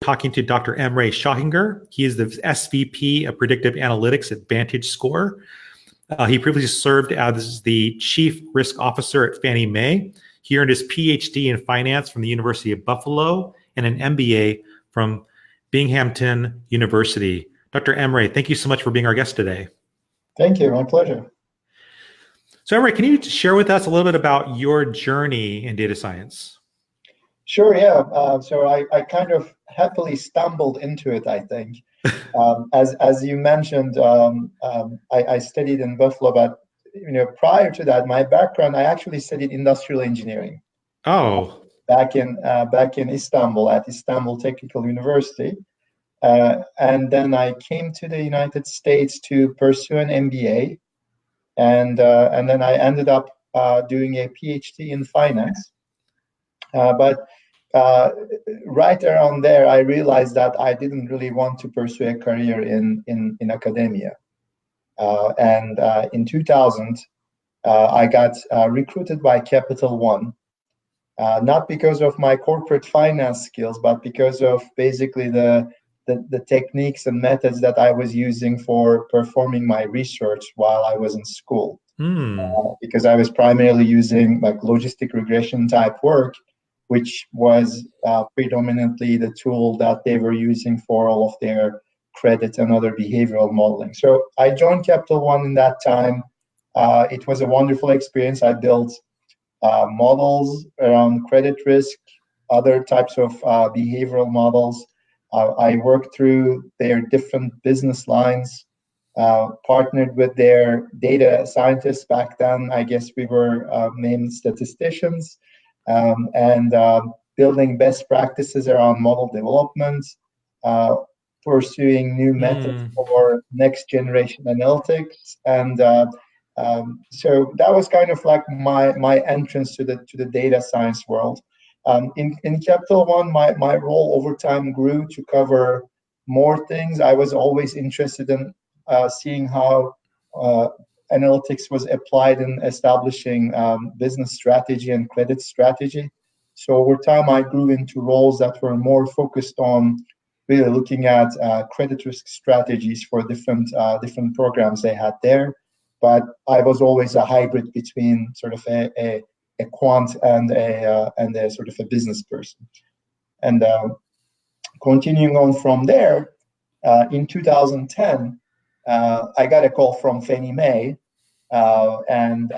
talking to Dr. Emre Sahingur. He is the SVP of Predictive Analytics at VantageScore. He previously served as the Chief Risk Officer at Fannie Mae. He earned his PhD in finance from the University of Buffalo and an MBA from Binghamton University. Dr. Emre, thank you so much for being our guest today. Thank you, my pleasure. So Emre, can you share with us a little bit about your journey in data science? Sure, yeah. So I kind of happily stumbled into it, I think. As you mentioned, I studied in Buffalo, but prior to that, my background, I actually studied industrial engineering. Oh. Back in Istanbul at Istanbul Technical University, and then I came to the United States to pursue an MBA, and then I ended up doing a PhD in finance. But right around there, I realized that I didn't really want to pursue a career in academia. And in 2000, I got recruited by Capital One, not because of my corporate finance skills, but because of basically the techniques and methods that I was using for performing my research while I was in school. Because I was primarily using like logistic regression type work, which was predominantly the tool that they were using for all of their credit and other behavioral modeling. So I joined Capital One in that time. It was a wonderful experience. I built models around credit risk, other types of behavioral models. I worked through their different business lines, partnered with their data scientists back then. I guess we were named statisticians, and building best practices around model development, pursuing new methods for next generation analytics. And so that was kind of like my entrance to the data science world. In Capital One, my role over time grew to cover more things. I was always interested in seeing how analytics was applied in establishing business strategy and credit strategy. So over time, I grew into roles that were more focused on really looking at credit risk strategies for different programs they had there. But I was always a hybrid between sort of a quant and a sort of a business person. And continuing on from there, in 2010, I got a call from Fannie Mae, and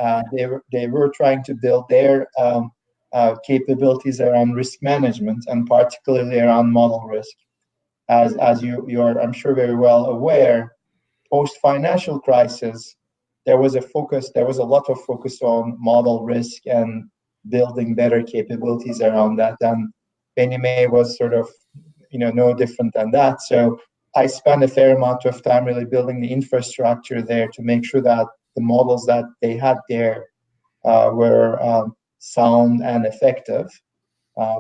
they were trying to build their capabilities around risk management, and particularly around model risk. As you are, I'm sure, very well aware, post-financial crisis, there was a lot of focus on model risk and building better capabilities around that. And Fannie Mae was sort of, no different than that. So I spent a fair amount of time really building the infrastructure there to make sure that the models that they had there were sound and effective.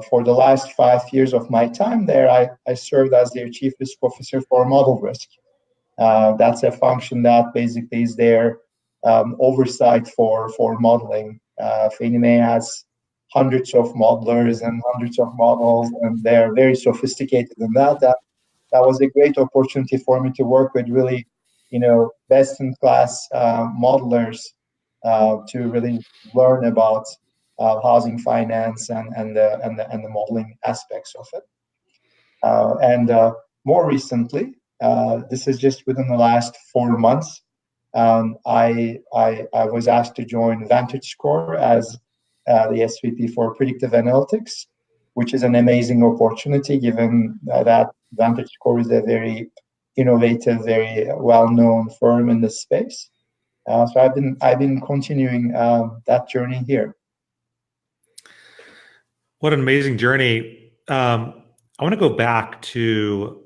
For the last 5 years of my time there, I served as their chief risk officer for model risk. That's a function that basically is their oversight for modeling. Fannie Mae has hundreds of modelers and hundreds of models, and they're very sophisticated in that. That was a great opportunity for me to work with really, best-in-class modelers to really learn about housing finance and the modeling aspects of it. And more recently, this is just within the last 4 months, I was asked to join VantageScore as the SVP for Predictive Analytics, which is an amazing opportunity given that VantageScore is a very innovative, very well-known firm in this space. So I've been continuing that journey here. What an amazing journey. I want to go back to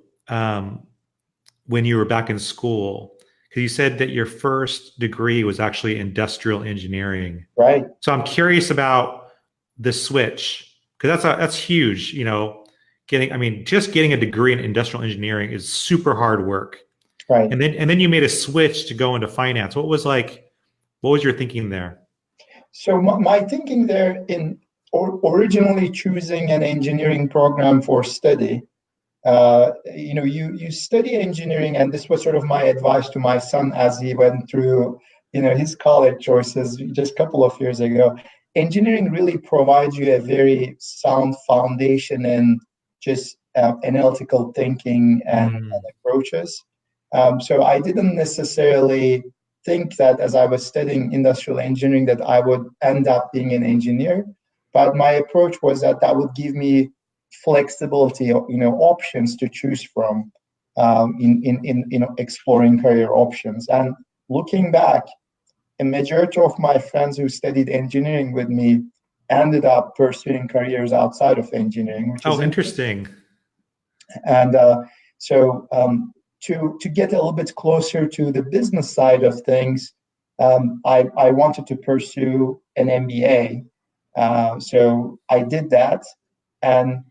when you were back in school, because you said that your first degree was actually industrial engineering. Right. So I'm curious about the switch, because that's huge. Just getting a degree in industrial engineering is super hard work. Right. And then you made a switch to go into finance. What was your thinking there? So my thinking there originally choosing an engineering program for study you study engineering, and this was sort of my advice to my son as he went through, his college choices just a couple of years ago. Engineering really provides you a very sound foundation in just analytical thinking and approaches. So I didn't necessarily think that as I was studying industrial engineering that I would end up being an engineer, but my approach was that would give me flexibility, options to choose from in exploring career options. And looking back, a majority of my friends who studied engineering with me ended up pursuing careers outside of engineering, which is interesting. And so to get a little bit closer to the business side of things, I wanted to pursue an MBA. So I did that, and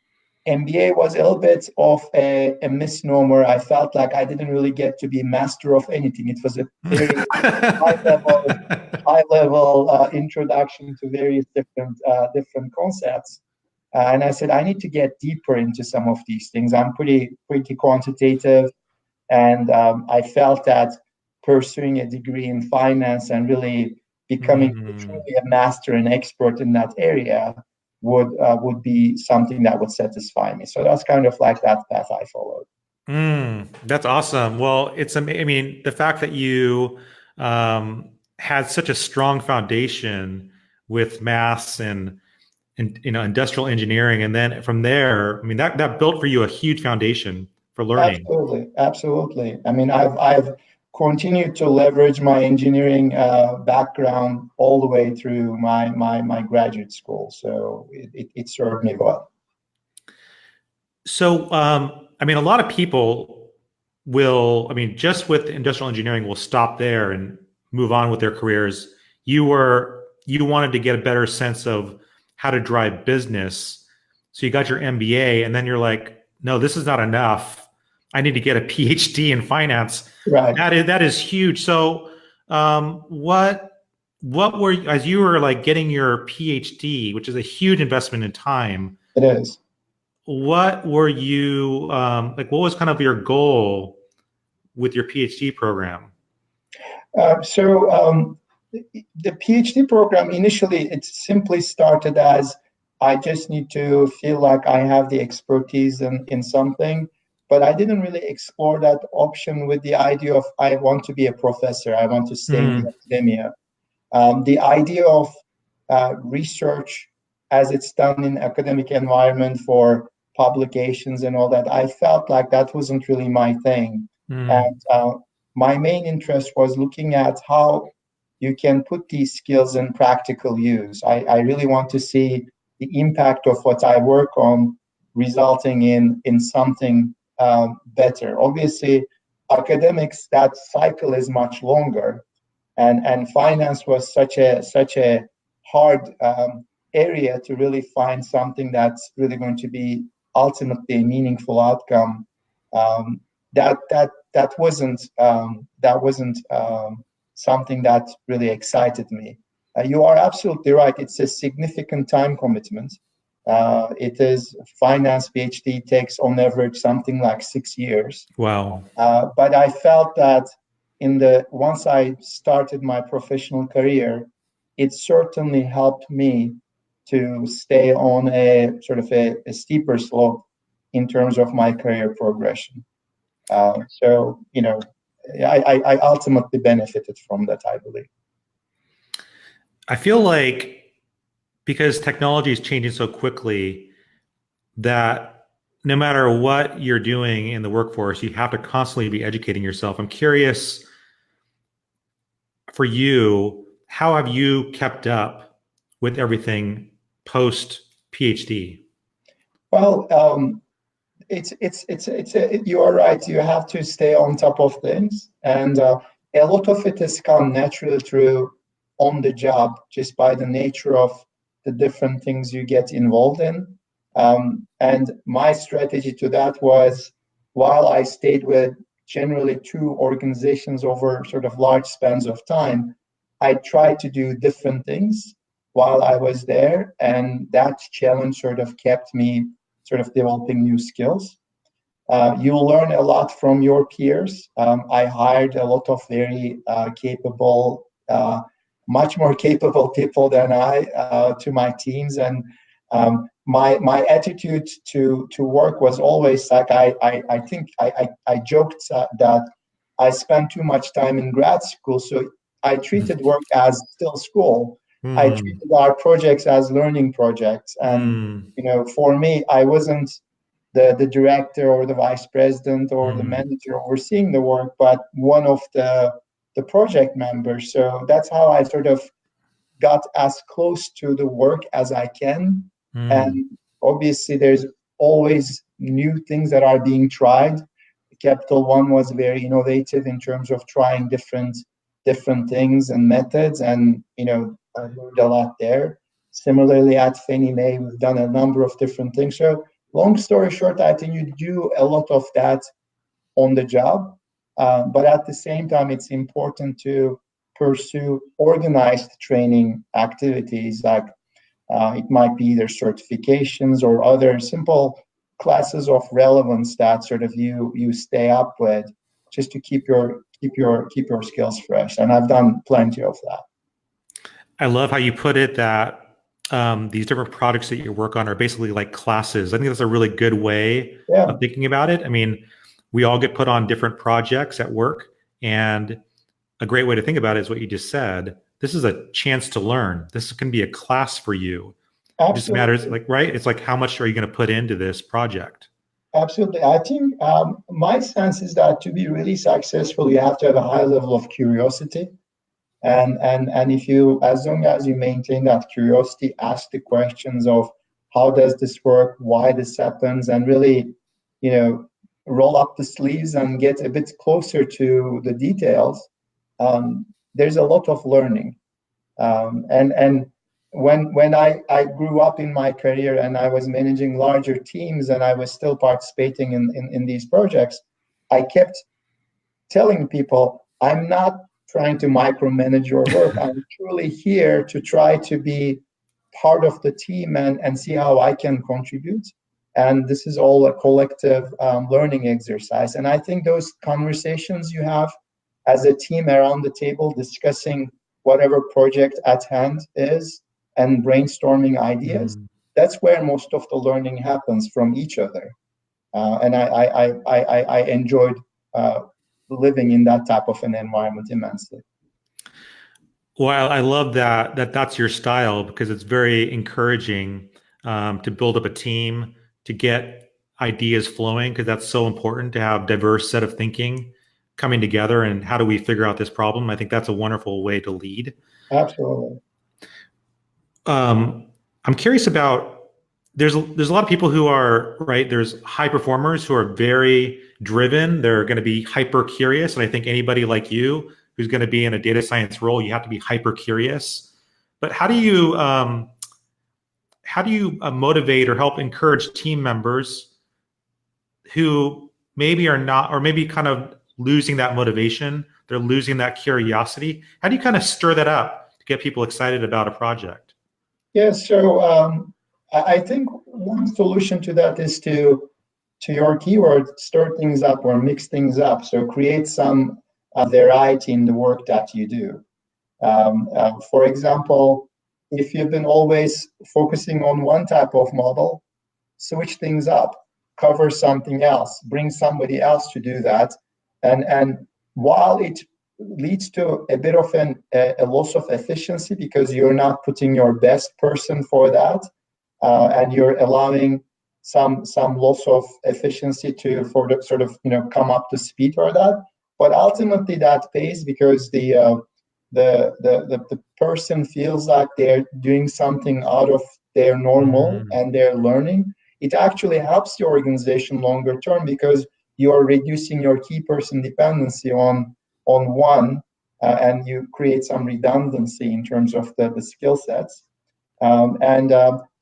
MBA was a little bit of a misnomer. I felt like I didn't really get to be master of anything. It was a very high level introduction to various different concepts. And I said, I need to get deeper into some of these things. I'm pretty quantitative, and I felt that pursuing a degree in finance and really becoming truly a master and expert in that area would be something that would satisfy me. So that's kind of like that path I followed. That's awesome. Well, the fact that you had such a strong foundation with maths and industrial engineering, and then from there, that built for you a huge foundation for learning. Absolutely. I've continued to leverage my engineering background all the way through my graduate school. So it served me well. So, a lot of people will, just with industrial engineering, will stop there and move on with their careers. You wanted to get a better sense of how to drive business. So you got your MBA, and then you're like, no, this is not enough. I need to get a PhD in finance. Right. That is huge. So, what were, as you were like getting your PhD, which is a huge investment in time? It is. What were you what was kind of your goal with your PhD program? The PhD program, initially, it simply started as I just need to feel like I have the expertise in something, but I didn't really explore that option with the idea of I want to be a professor, I want to stay in the academia. The idea of research as it's done in academic environment for publications and all that, I felt like that wasn't really my thing. And my main interest was looking at how you can put these skills in practical use. I really want to see the impact of what I work on resulting in something better. Obviously, academics, that cycle is much longer, and finance was such a hard area to really find something that's really going to be ultimately a meaningful outcome. That wasn't something that really excited me. You are absolutely right. It's a significant time commitment. It is finance PhD takes on average something like 6 years. Wow. But I felt that once I started my professional career, it certainly helped me to stay on a sort of a steeper slope in terms of my career progression. I ultimately benefited from that, I believe. I feel like because technology is changing so quickly that no matter what you're doing in the workforce, you have to constantly be educating yourself. I'm curious, for you, how have you kept up with everything post PhD? Well, you are right. You have to stay on top of things, and a lot of it has come naturally through on the job, just by the nature of the different things you get involved in. And my strategy to that was, while I stayed with generally 2 organizations over sort of large spans of time, I tried to do different things while I was there, and that challenge sort of kept me sort of developing new skills. You learn a lot from your peers. I hired a lot of very capable, much more capable people than I to my teams, and my attitude to work was always like I think I joked that I spent too much time in grad school, so I treated work as still school. I Mm. treated our projects as learning projects, and Mm. for me, I wasn't the director or the vice president or the Mm. manager overseeing the work, but one of the project members. So that's how I sort of got as close to the work as I can. Mm. And obviously, there's always new things that are being tried. Capital One was very innovative in terms of trying different things and methods, and I learned a lot there. Similarly, at Fannie Mae, we've done a number of different things. So, long story short, I think you do a lot of that on the job, but at the same time, it's important to pursue organized training activities like it might be either certifications or other simple classes of relevance that sort of you stay up with, just to keep your skills fresh. And I've done plenty of that. I love how you put it that these different projects that you work on are basically like classes. I think that's a really good way Yeah, of thinking about it. I mean, we all get put on different projects at work, and a great way to think about it is what you just said. This is a chance to learn. This can be a class for you. It just matters, absolutely. like, right? It's like, how much are you going to put into this project? Absolutely. I think my sense is that to be really successful, you have to have a high level of curiosity. And if you, as long as you maintain that curiosity, ask the questions of how does this work, why this happens, and really, you know, roll up the sleeves and get a bit closer to the details, there's a lot of learning. And when I grew up in my career and I was managing larger teams and I was still participating in these projects, I kept telling people, I'm not trying to micromanage your work. I'm truly here to try to be part of the team and see how I can contribute. And this is all a collective learning exercise. And I think those conversations you have as a team around the table discussing whatever project at hand is and brainstorming ideas, Mm. that's where most of the learning happens from each other. And I enjoyed uh, living in that type of an environment immensely. Well, I love that's your style because it's very encouraging to build up a team, to get ideas flowing, because that's so important to have diverse set of thinking coming together. And how do we figure out this problem? I think that's a wonderful way to lead. Absolutely. Um, I'm curious about there's a lot of people who are right. There's high performers who are very driven. They're going to be hyper curious, and I think anybody like you who's going to be in a data science role, you have to be hyper curious. But how do you motivate or help encourage team members who maybe are not, or maybe kind of losing that motivation? They're losing that curiosity. How do you kind of stir that up to get people excited about a project? Yeah, so I think one solution to that is to your keyword, stir things up or mix things up. So create some variety in the work that you do. For example, if you've been always focusing on one type of model, switch things up, cover something else, bring somebody else to do that. And while it leads to a bit of a loss of efficiency because you're not putting your best person for that, and you're allowing some loss of efficiency to for the sort of come up to speed for that. But ultimately, that pays because the person feels like they're doing something out of their normal Mm. and they're learning. It actually helps the organization longer term because you're reducing your key person dependency on one, and you create some redundancy in terms of the skill sets. And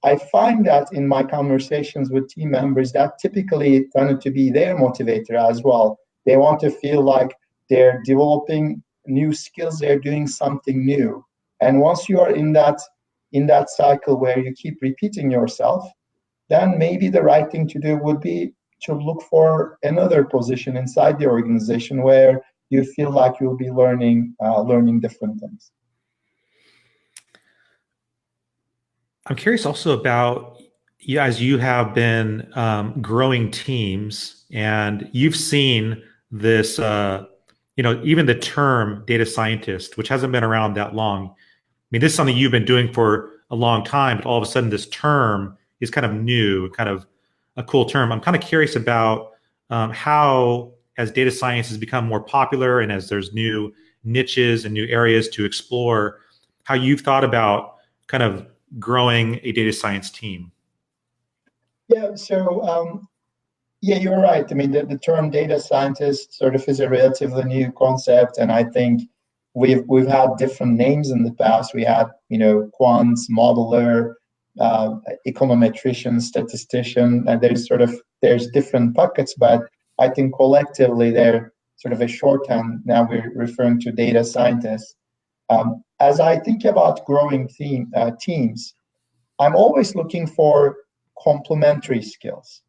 I find that in my conversations with team members, that typically tended to be their motivator as well. They want to feel like they're developing new skills, they're doing something new. And once you are in that cycle where you keep repeating yourself, then maybe the right thing to do would be to look for another position inside the organization where you feel like you'll be learning different things. I'm curious also about, as you have been growing teams, and you've seen this, even the term data scientist, which hasn't been around that long. I mean, this is something you've been doing for a long time, but all of a sudden this term is kind of new, kind of a cool term. I'm kind of curious about how, as data science has become more popular and as there's new niches and new areas to explore, how you've thought about kind of growing a data science team. Yeah, so yeah, you're right. I mean, the term data scientist sort of is a relatively new concept, and I think we've had different names in the past. We had, quants, modeler, econometrician, statistician, and there's different buckets, but I think collectively they're sort of a shorthand. Now we're referring to data scientists. As I think about growing teams, I'm always looking for complementary skills,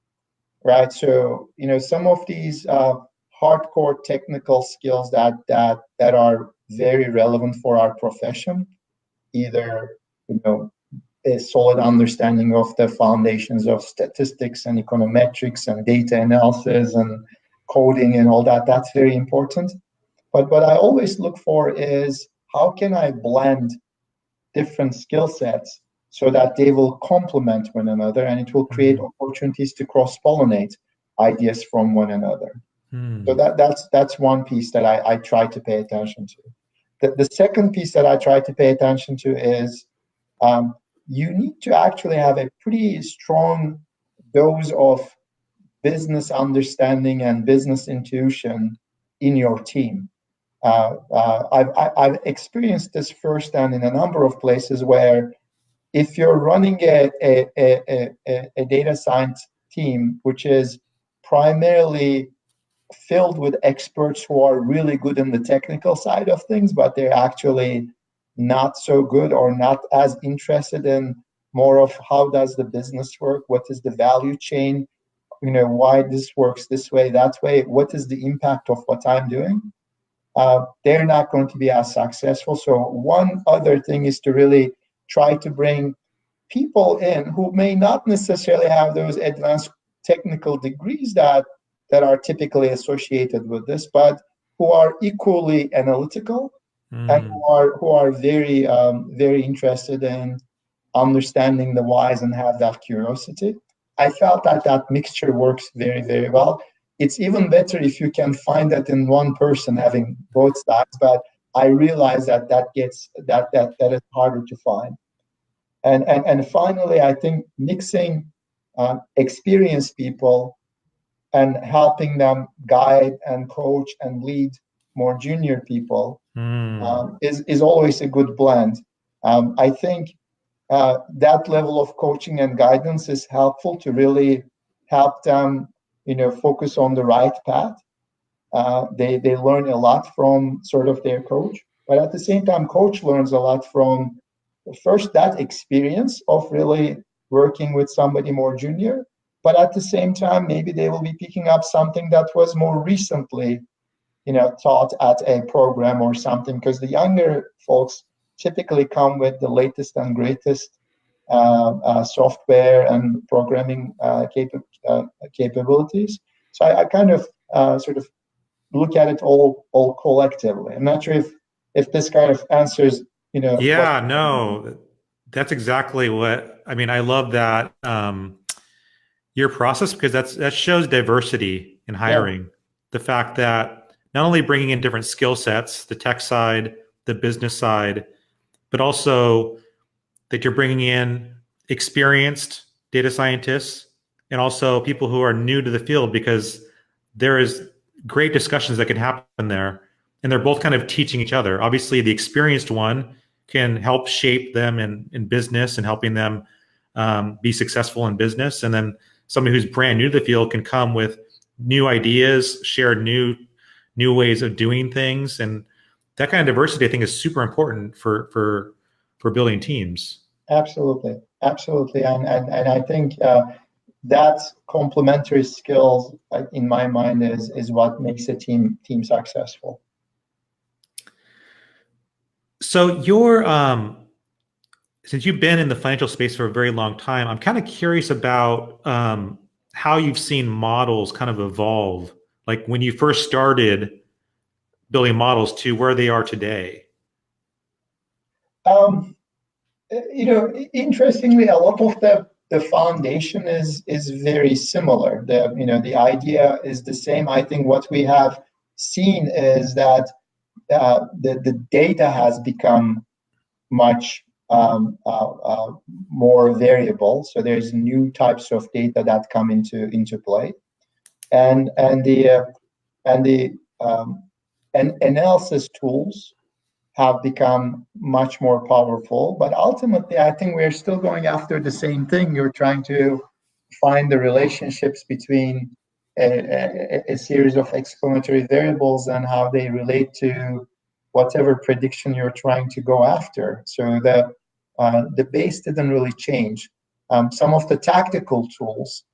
right? So, some of these hardcore technical skills that are very relevant for our profession, either, a solid understanding of the foundations of statistics and econometrics and data analysis and coding and all that, that's very important. But what I always look for is, how can I blend different skill sets so that they will complement one another, and it will create opportunities to cross-pollinate ideas from one another. So that's one piece that I try to pay attention to. The second piece that I try to pay attention to is, you need to actually have a pretty strong dose of business understanding and business intuition in your team. I've experienced this firsthand in a number of places where, if you're running a data science team, which is primarily filled with experts who are really good in the technical side of things, but they're actually not so good or not as interested in more of how does the business work, what is the value chain, why this works this way, that way, what is the impact of what I'm doing, they're not going to be as successful. So one other thing is to really try to bring people in who may not necessarily have those advanced technical degrees that are typically associated with this, but who are equally analytical and who are very very interested in understanding the whys and have that curiosity. I felt that mixture works very, very well. It's even better if you can find that in one person having both sides, but I realize that is harder to find. And finally, I think mixing experienced people and helping them guide and coach and lead more junior people is always a good blend. I think that level of coaching and guidance is helpful to really help them, focus on the right path. They learn a lot from sort of their coach, but at the same time, coach learns a lot from first that experience of really working with somebody more junior, but at the same time, maybe they will be picking up something that was more recently, taught at a program or something, because the younger folks typically come with the latest and greatest software and programming capabilities. So I kind of sort of look at it all collectively. I'm not sure if this kind of answers, Yeah, no, that's exactly what I mean. I love that your process, because that shows diversity in hiring. Yeah. The fact that not only bringing in different skill sets, the tech side, the business side, but also that you're bringing in experienced data scientists and also people who are new to the field, because there is great discussions that can happen there, and they're both kind of teaching each other. Obviously, the experienced one can help shape them in business and helping them be successful in business. And then somebody who's brand new to the field can come with new ideas, share new ways of doing things. And that kind of diversity, I think, is super important for building teams. Absolutely. And I think that complementary skills, in my mind, is what makes a team successful. So since you've been in the financial space for a very long time, I'm kind of curious about how you've seen models kind of evolve, like when you first started building models to where they are today. Interestingly, a lot of the foundation is very similar. The idea is the same. I think what we have seen is that the data has become much more variable. So there's new types of data that come into play, and the analysis tools have become much more powerful. But ultimately, I think we're still going after the same thing. You're trying to find the relationships between a series of explanatory variables and how they relate to whatever prediction you're trying to go after. So the base didn't really change. Some of the tactical tools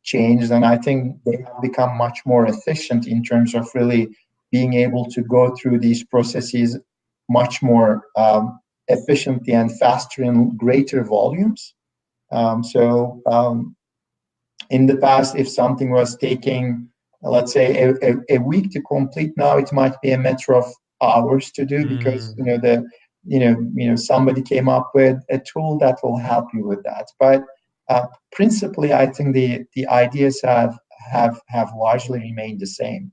changed, and I think they have become much more efficient in terms of really being able to go through these processes much more efficiently and faster in greater volumes. In the past, if something was taking, let's say, a week to complete, now it might be a matter of hours to do because somebody came up with a tool that will help you with that. But principally, I think the ideas have largely remained the same.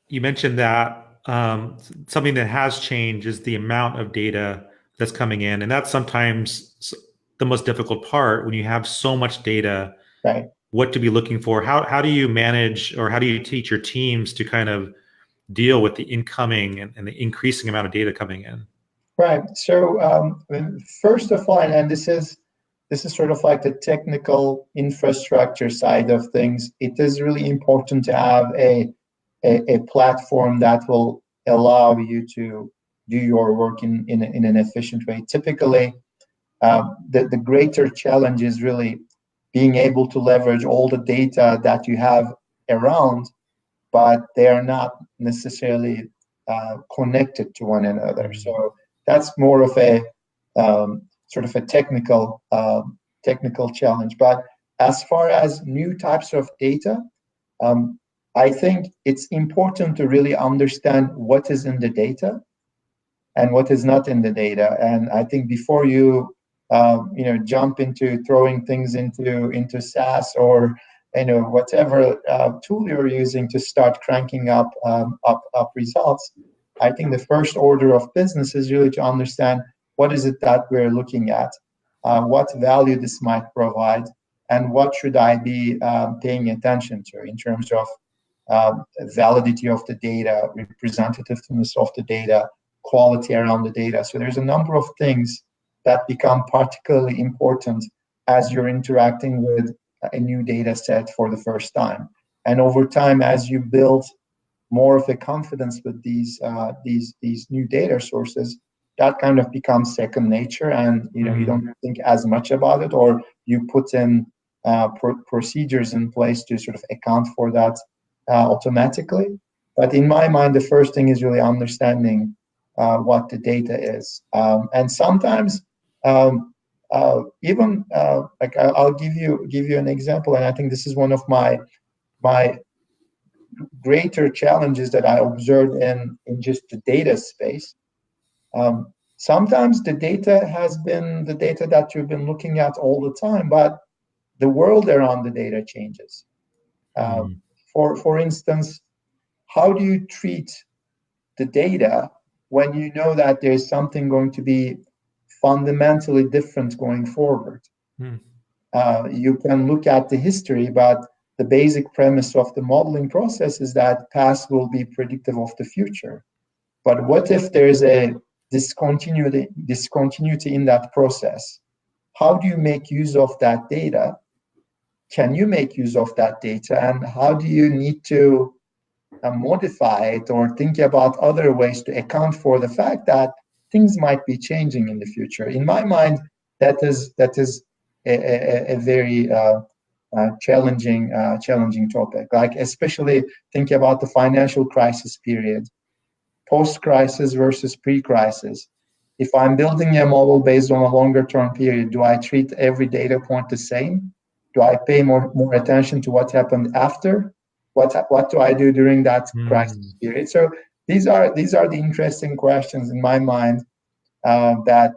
You mentioned that something that has changed is the amount of data that's coming in, and that's sometimes the most difficult part when you have so much data. Right. What to be looking for? How do you manage, or how do you teach your teams to kind of deal with the incoming and the increasing amount of data coming in? Right. So first of all, and this is sort of like the technical infrastructure side of things. It is really important to have a platform that will allow you to do your work in an efficient way. Typically, the greater challenge is really being able to leverage all the data that you have around, but they are not necessarily connected to one another. So that's more of a sort of a technical challenge. But as far as new types of data, I think it's important to really understand what is in the data and what is not in the data. And I think before you jump into throwing things into SaaS or whatever tool you're using to start cranking up results, I think the first order of business is really to understand what is it that we're looking at, what value this might provide, and what should I be paying attention to in terms of validity of the data, representativeness of the data, quality around the data. So there's a number of things that become particularly important as you're interacting with a new data set for the first time. And over time, as you build more of a confidence with these new data sources, that kind of becomes second nature, and you don't think as much about it, or you put in procedures in place to sort of account for that automatically. But in my mind, the first thing is really understanding what the data is, and sometimes even like I'll give you an example, and I think this is one of my greater challenges that I observed in just the data space. Sometimes the data has been the data that you've been looking at all the time, but the world around the data changes. For instance, how do you treat the data when you know that there's something going to be fundamentally different going forward? You can look at the history, but the basic premise of the modeling process is that past will be predictive of the future. But what if there's a discontinuity in that process? How do you make use of that data? Can you make use of that data? And how do you need to modify it or think about other ways to account for the fact that things might be changing in the future? In my mind, that is a very challenging topic. Like especially think about the financial crisis period, post-crisis versus pre-crisis. If I'm building a model based on a longer-term period, do I treat every data point the same? Do I pay more attention to what happened after? What do I do during that crisis period? So these are the interesting questions in my mind that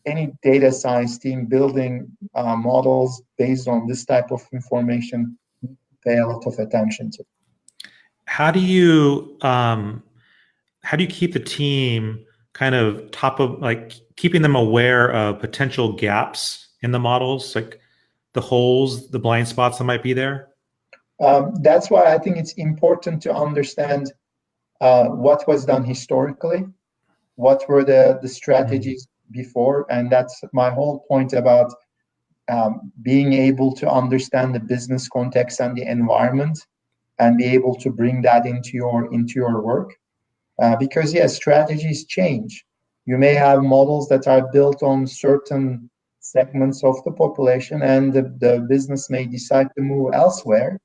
any data science team building models based on this type of information pay a lot of attention to. How do you keep the team kind of top of, like, keeping them aware of potential gaps in the models, like the holes, the blind spots that might be there? That's why I think it's important to understand what was done historically, what were the strategies before, and that's my whole point about being able to understand the business context and the environment, and be able to bring that into your work. Because yes, strategies change. You may have models that are built on certain segments of the population, and the business may decide to move elsewhere.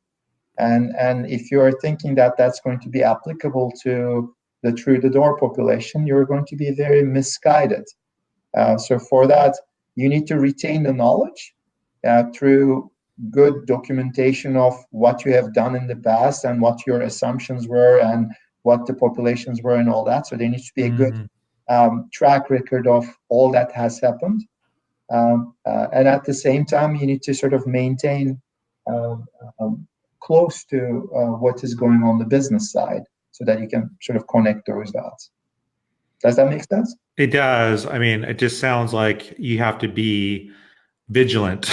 And if you are thinking that that's going to be applicable to the through-the-door population, you're going to be very misguided. So for that, you need to retain the knowledge through good documentation of what you have done in the past and what your assumptions were and what the populations were and all that. So there needs to be a good track record of all that has happened. And at the same time, you need to sort of maintain close to what is going on the business side so that you can sort of connect those dots. Does that make sense? It does. I mean, it just sounds like you have to be vigilant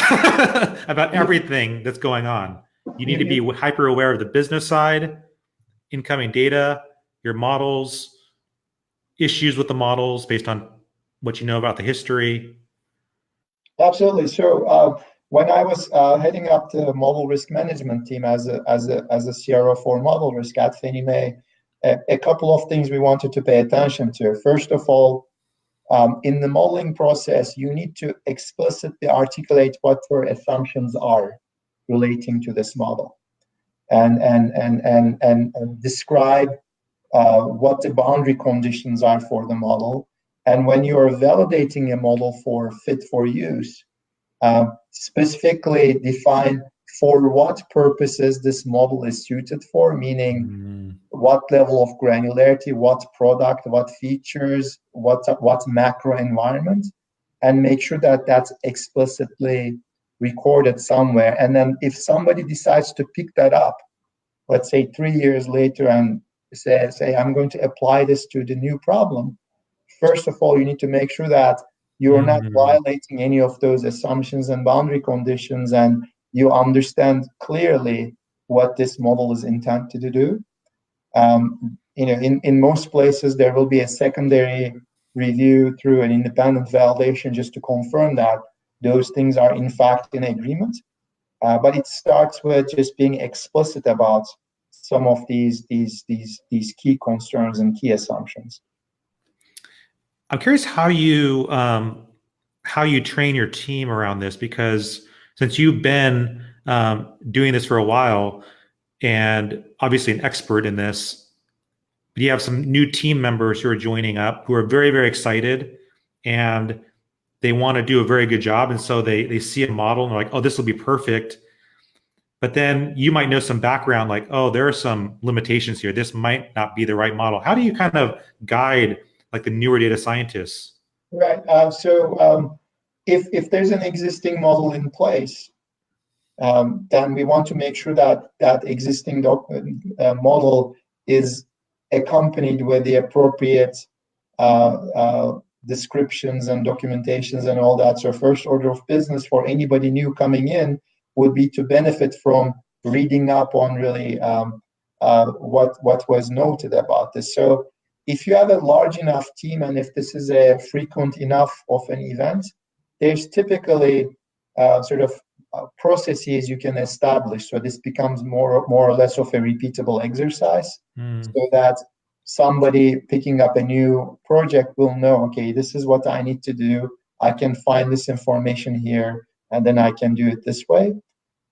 about everything that's going on. You need to be hyper aware of the business side, incoming data, your models, issues with the models based on what you know about the history. Absolutely. So when I was heading up the model risk management team as a CRO for model risk at Fannie Mae, a couple of things we wanted to pay attention to. First of all, in the modeling process, you need to explicitly articulate what your assumptions are relating to this model, and describe what the boundary conditions are for the model. And when you are validating a model for fit for use, specifically define for what purposes this model is suited for, meaning what level of granularity, what product, what features, what macro environment, and make sure that that's explicitly recorded somewhere. And then if somebody decides to pick that up, let's say 3 years later, and say I'm going to apply this to the new problem, first of all, you need to make sure that you are not violating any of those assumptions and boundary conditions, and you understand clearly what this model is intended to do. In most places, there will be a secondary review through an independent validation just to confirm that those things are in fact in agreement. But it starts with just being explicit about some of these key concerns and key assumptions. I'm curious how you train your team around this, because since you've been doing this for a while and obviously an expert in this, but you have some new team members who are joining up who are very, very excited and they want to do a very good job. And so they see a model and they're like, oh, this will be perfect. But then you might know some background like, oh, there are some limitations here. This might not be the right model. How do you kind of guide like the newer data scientists? Right. So if there's an existing model in place, then we want to make sure that that existing model is accompanied with the appropriate descriptions and documentations and all that. So first order of business for anybody new coming in would be to benefit from reading up on really what was noted about this. So if you have a large enough team and if this is a frequent enough of an event, there's typically sort of processes you can establish. So this becomes more or less of a repeatable exercise, so that somebody picking up a new project will know, okay, this is what I need to do. I can find this information here, and then I can do it this way.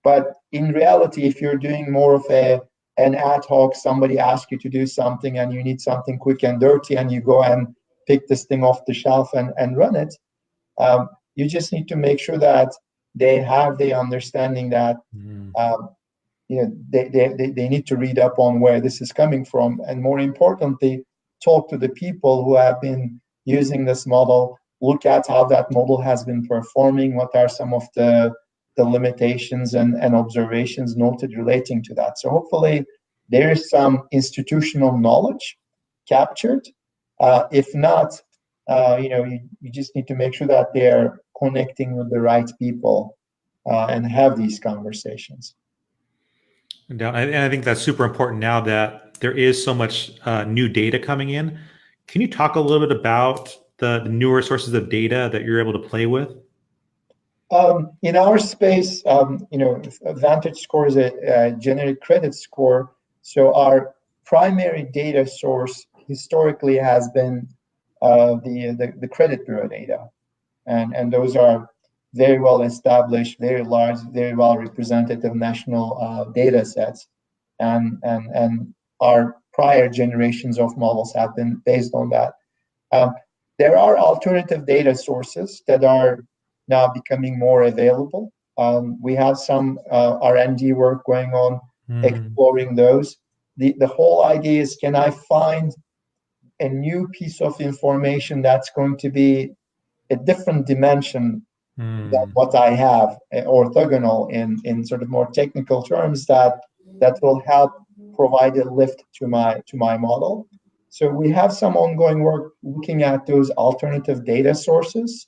But in reality, if you're doing more of an ad hoc, somebody asks you to do something and you need something quick and dirty, and you go and pick this thing off the shelf and run it, you just need to make sure that they have the understanding that they need to read up on where this is coming from, and more importantly, talk to the people who have been using this model, look at how that model has been performing, what are some of the limitations and observations noted relating to that. So hopefully there is some institutional knowledge captured. If not, you just need to make sure that they're connecting with the right people and have these conversations. And I think that's super important now that there is so much new data coming in. Can you talk a little bit about the newer sources of data that you're able to play with? In our space, Vantage Score is a generic credit score. So our primary data source historically has been the credit bureau data, and those are very well established, very large, very well representative national data sets, and our prior generations of models have been based on that. There are alternative data sources that are now becoming more available. We have some R&D work going on exploring those. The whole idea is, can I find a new piece of information that's going to be a different dimension than what I have, orthogonal in sort of more technical terms, that will help provide a lift to my model. So we have some ongoing work looking at those alternative data sources.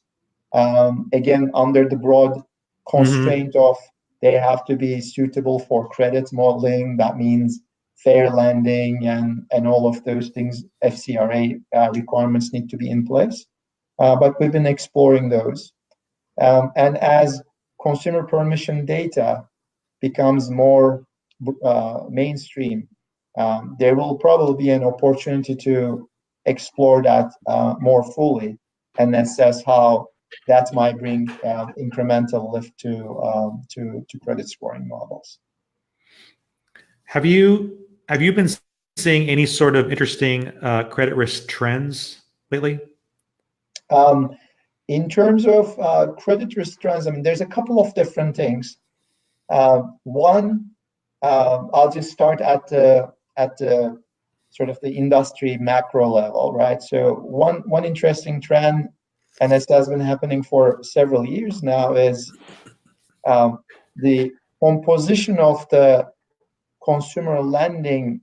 Again, under the broad constraint of they have to be suitable for credit modeling. That means fair lending and all of those things, FCRA requirements need to be in place. But we've been exploring those. And as consumer permission data becomes more mainstream, there will probably be an opportunity to explore that more fully and assess how that might bring incremental lift to credit scoring models. Have you been seeing any sort of interesting credit risk trends lately? In terms of credit risk trends, I mean, there's a couple of different things. One, I'll just start at the sort of the industry macro level, right? So one interesting trend, and this has been happening for several years now, is the composition of the consumer lending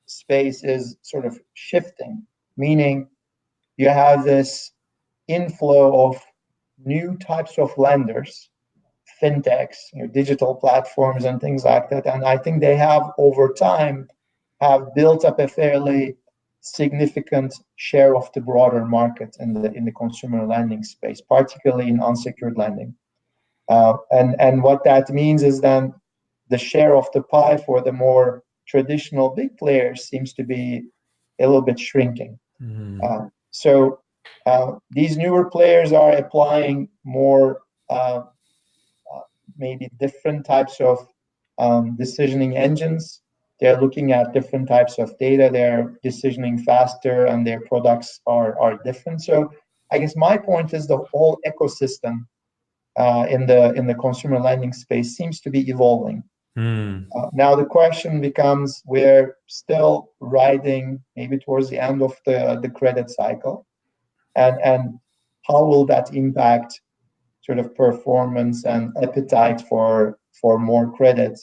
space is sort of shifting, meaning you have this inflow of new types of lenders, fintechs, digital platforms and things like that. And I think they have over time have built up a fairly significant share of the broader market in the consumer lending space, particularly in unsecured lending. And what that means is then the share of the pie for the more traditional big players seems to be a little bit shrinking. So these newer players are applying more maybe different types of decisioning engines. They're looking at different types of data. They're decisioning faster, and their products are different. So I guess my point is the whole ecosystem in the consumer lending space seems to be evolving. Now the question becomes, we're still riding maybe towards the end of the credit cycle, and how will that impact sort of performance and appetite for more credit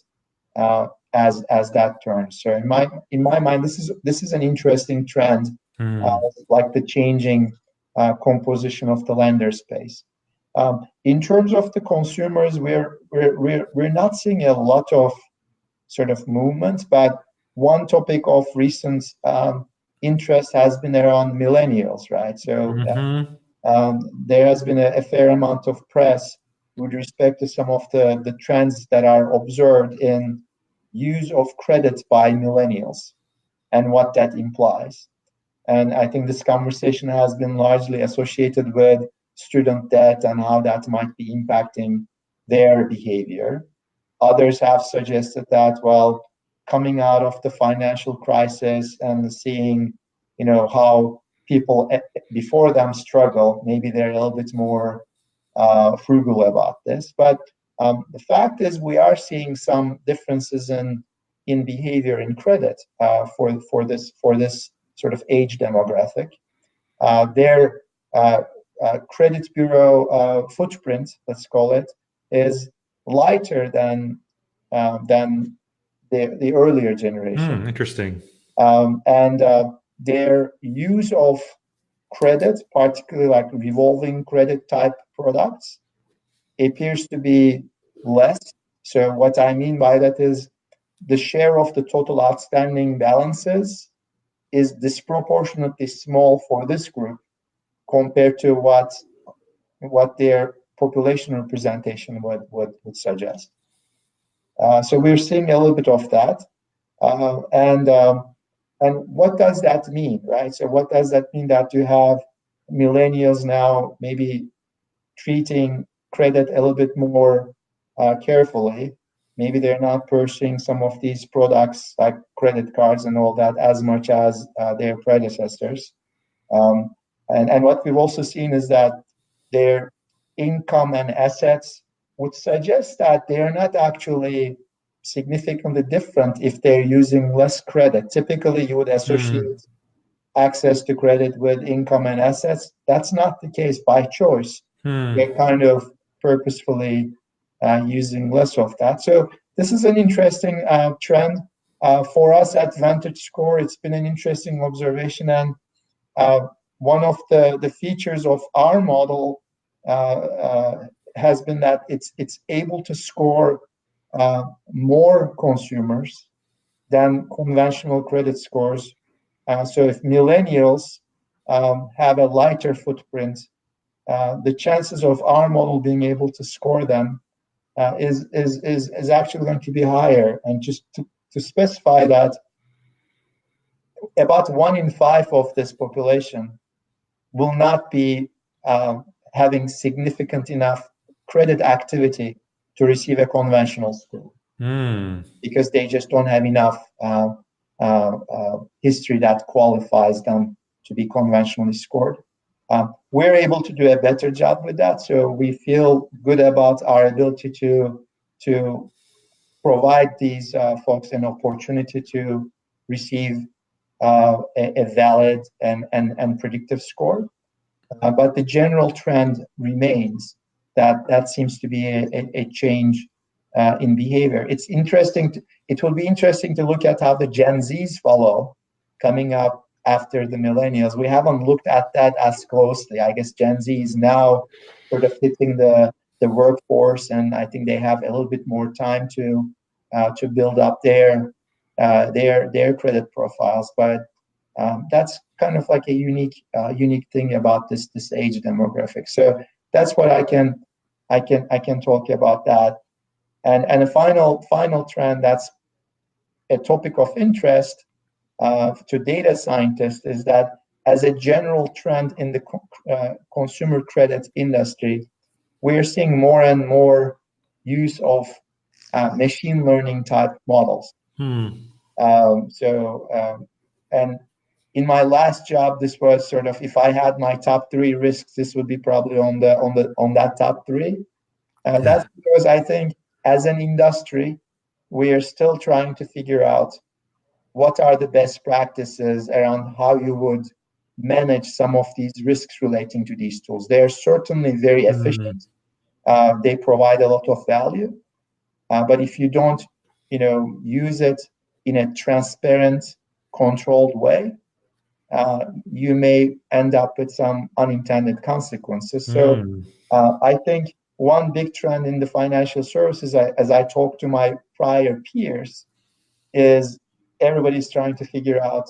as that turns. So in my mind, this is an interesting trend, like the changing composition of the lender space. In terms of the consumers, we're not seeing a lot of sort of movement, but one topic of recent interest has been around millennials, right? So there has been a fair amount of press with respect to some of the trends that are observed in use of credit by millennials and what that implies. And I think this conversation has been largely associated with student debt and how that might be impacting their behavior. Others have suggested that, well, coming out of the financial crisis and seeing, how people before them struggle, maybe they're a little bit more frugal about this. But the fact is, we are seeing some differences in behavior in credit for this sort of age demographic. Their credit bureau footprint, let's call it, is lighter than the earlier generation. Interesting. And their use of credit, particularly like revolving credit type products, appears to be less. So what I mean by that is the share of the total outstanding balances is disproportionately small for this group compared to what their population representation would suggest. So we're seeing a little bit of that. And what does that mean, right? So what does that mean that you have millennials now maybe treating credit a little bit more carefully? Maybe they're not pursuing some of these products like credit cards and all that as much as their predecessors. And what we've also seen is that their income and assets would suggest that they are not actually significantly different if they're using less credit. Typically, you would associate access to credit with income and assets. That's not the case by choice. They're kind of purposefully using less of that. So this is an interesting trend. For us at VantageScore, it's been an interesting observation. And one of the features of our model has been that it's able to score more consumers than conventional credit scores. So if millennials have a lighter footprint, the chances of our model being able to score them is actually going to be higher. And just to specify that, about 1 in 5 of this population will not be having significant enough credit activity to receive a conventional score because they just don't have enough history that qualifies them to be conventionally scored. We're able to do a better job with that, so we feel good about our ability to provide these folks an opportunity to receive a valid and predictive score. But the general trend remains that seems to be a change in behavior. It's interesting. It will be interesting to look at how the Gen Zs follow coming up after the millennials. We haven't looked at that as closely. I guess Gen Z is now sort of hitting the workforce, and I think they have a little bit more time to build up their credit profiles. But that's kind of like a unique thing about this age demographic. So that's what I can talk about that. And a final trend that's a topic of interest to data scientists is that as a general trend in the consumer credit industry, we're seeing more and more use of machine learning type models. And in my last job, this was sort of, if I had my top 3 risks, this would be probably on that top 3. That's because I think as an industry, we are still trying to figure out what are the best practices around how you would manage some of these risks relating to these tools. They are certainly very efficient. They provide a lot of value. But if you don't, use it in a transparent, controlled way, you may end up with some unintended consequences. So I think one big trend in the financial services, as I talk to my prior peers, is everybody's trying to figure out,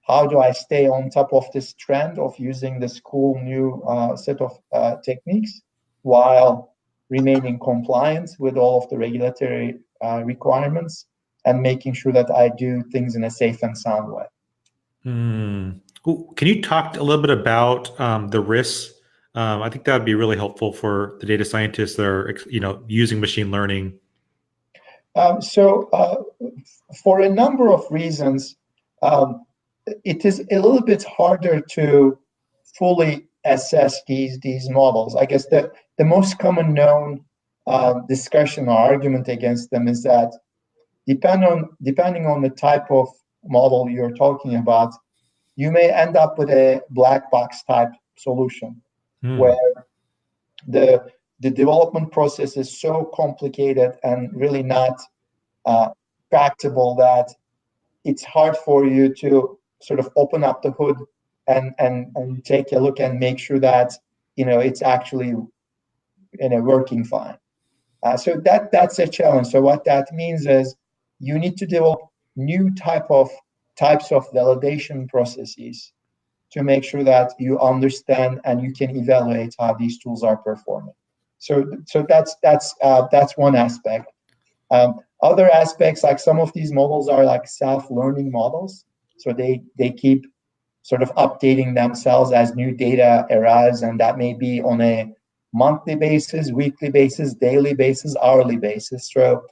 how do I stay on top of this trend of using this cool new set of techniques while remaining compliant with all of the regulatory requirements and making sure that I do things in a safe and sound way. Can you talk a little bit about the risks I think that would be really helpful for the data scientists that are, using machine learning. For a number of reasons, it is a little bit harder to fully assess these models. I guess the most common known discussion or argument against them is that depending on the type of model you're talking about, you may end up with a black box type solution where the development process is so complicated and really not tractable that it's hard for you to sort of open up the hood and take a look and make sure that it's actually working fine. So that's a challenge. So what that means is you need to develop new types of validation processes to make sure that you understand and you can evaluate how these tools are performing. So that's one aspect. Other aspects, like some of these models are like self-learning models, so they keep sort of updating themselves as new data arrives, and that may be on a monthly basis, weekly basis, daily basis, hourly basis. So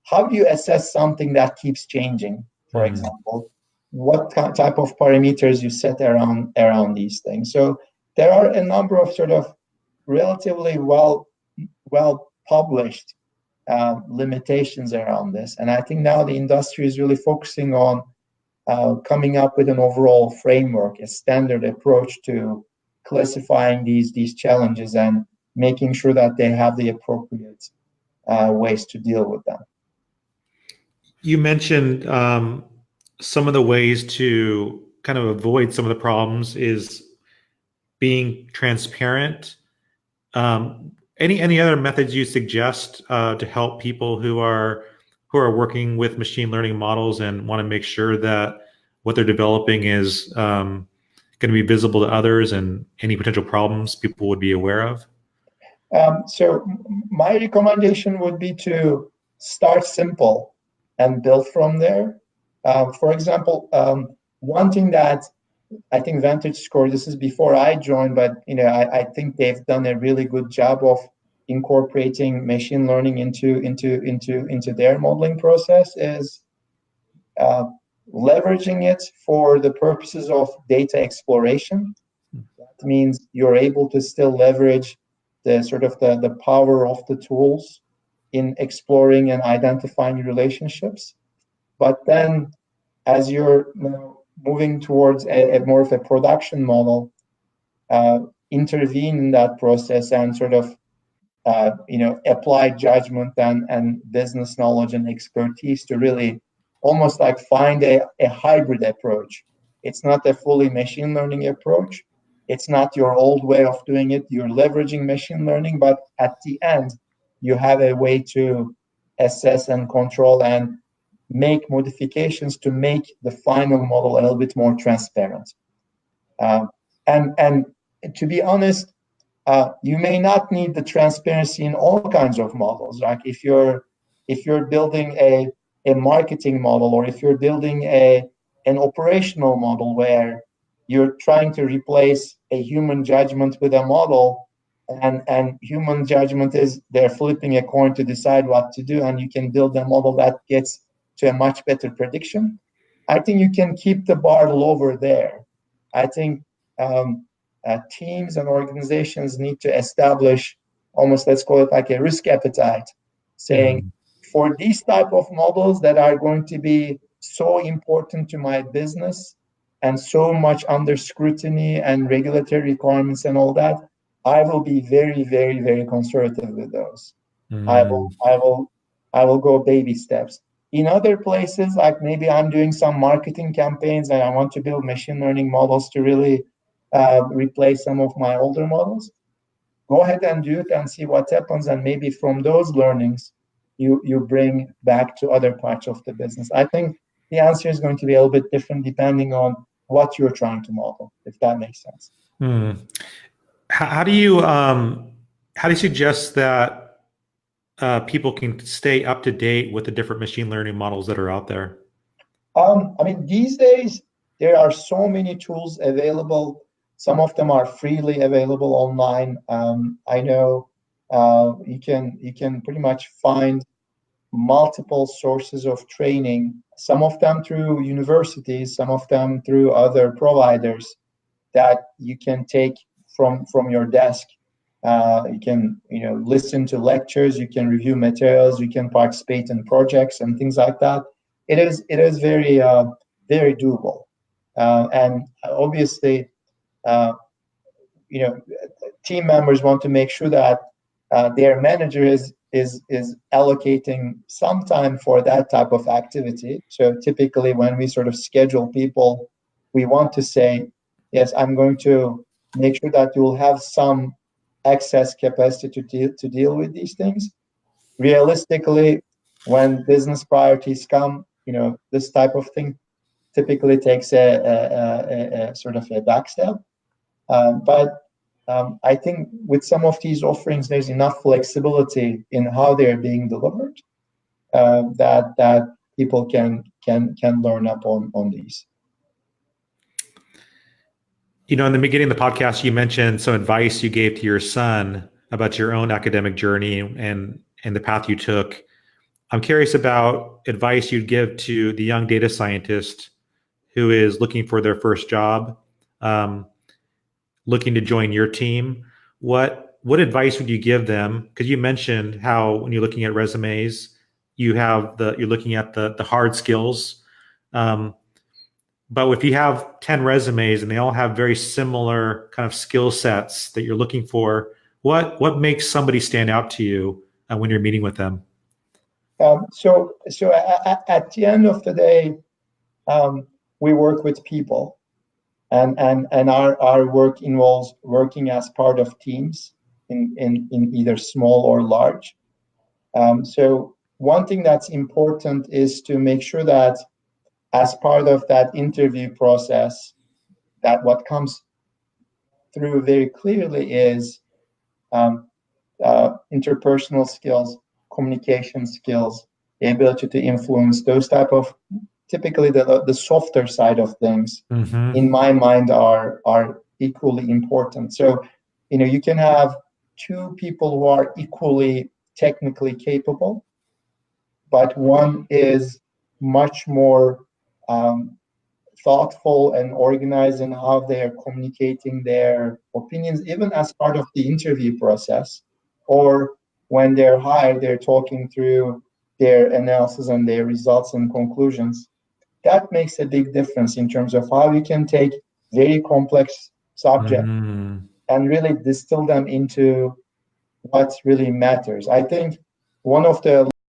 how do you assess something that keeps changing, for example? What type of parameters you set around these things? So there are a number of sort of relatively well published limitations around this, and I think now the industry is really focusing on coming up with an overall framework, a standard approach to classifying these challenges and making sure that they have the appropriate ways to deal with them. You mentioned some of the ways to kind of avoid some of the problems is being transparent. Any other methods you suggest to help people who are working with machine learning models and want to make sure that what they're developing is going to be visible to others, and any potential problems people would be aware of? So my recommendation would be to start simple and build from there. For example, one thing that I think VantageScore, this is before I joined, but I think they've done a really good job of incorporating machine learning into their modeling process, is leveraging it for the purposes of data exploration. That means you're able to still leverage the power of the tools in exploring and identifying relationships. But then as you're moving towards a more of a production model, intervene in that process and sort of apply judgment and business knowledge and expertise to really almost like find a hybrid approach. It's not a fully machine learning approach. It's not your old way of doing it. You're leveraging machine learning, but at the end, you have a way to assess and control and make modifications to make the final model a little bit more transparent. And to be honest, you may not need the transparency in all kinds of models. Like if you're building a marketing model, or if you're building an operational model where you're trying to replace a human judgment with a model, and human judgment is they're flipping a coin to decide what to do, and you can build a model that gets to a much better prediction. I think you can keep the bar lower there. I think teams and organizations need to establish almost, let's call it like a risk appetite, saying for these type of models that are going to be so important to my business and so much under scrutiny and regulatory requirements and all that, I will be very, very, very conservative with those. I will go baby steps. In other places, like maybe I'm doing some marketing campaigns and I want to build machine learning models to really replace some of my older models, go ahead and do it and see what happens. And maybe from those learnings, you bring back to other parts of the business. I think the answer is going to be a little bit different depending on what you're trying to model, if that makes sense. How do you suggest that people can stay up to date with the different machine learning models that are out there? I mean, these days, there are so many tools available. Some of them are freely available online. I know you can pretty much find multiple sources of training, some of them through universities, some of them through other providers that you can take from your desk. You can listen to lectures, you can review materials, you can participate in projects and things like that. It is very very doable, and obviously team members want to make sure that their manager is allocating some time for that type of activity. So typically when we sort of schedule people, we want to say, yes, I'm going to make sure that you will have some excess capacity to deal with these things. Realistically, when business priorities come, this type of thing typically takes a sort of a back step. But I think with some of these offerings, there's enough flexibility in how they're being delivered that people can learn up on these. In the beginning of the podcast, you mentioned some advice you gave to your son about your own academic journey and the path you took. I'm curious about advice you'd give to the young data scientist who is looking for their first job, looking to join your team. What advice would you give them? Because you mentioned how when you're looking at resumes, you're looking at the hard skills. But if you have 10 resumes and they all have very similar kind of skill sets that you're looking for, what makes somebody stand out to you when you're meeting with them? So at the end of the day, we work with people, and our work involves working as part of teams in either small or large. So one thing that's important is to make sure that as part of that interview process, that what comes through very clearly is interpersonal skills, communication skills, the ability to influence, those type of typically the softer side of things, in my mind, are equally important. So, you can have two people who are equally technically capable, but one is much more thoughtful and organized in how they are communicating their opinions, even as part of the interview process, or when they're hired, they're talking through their analysis and their results and conclusions. That makes a big difference in terms of how you can take very complex subjects and really distill them into what really matters. I think one of the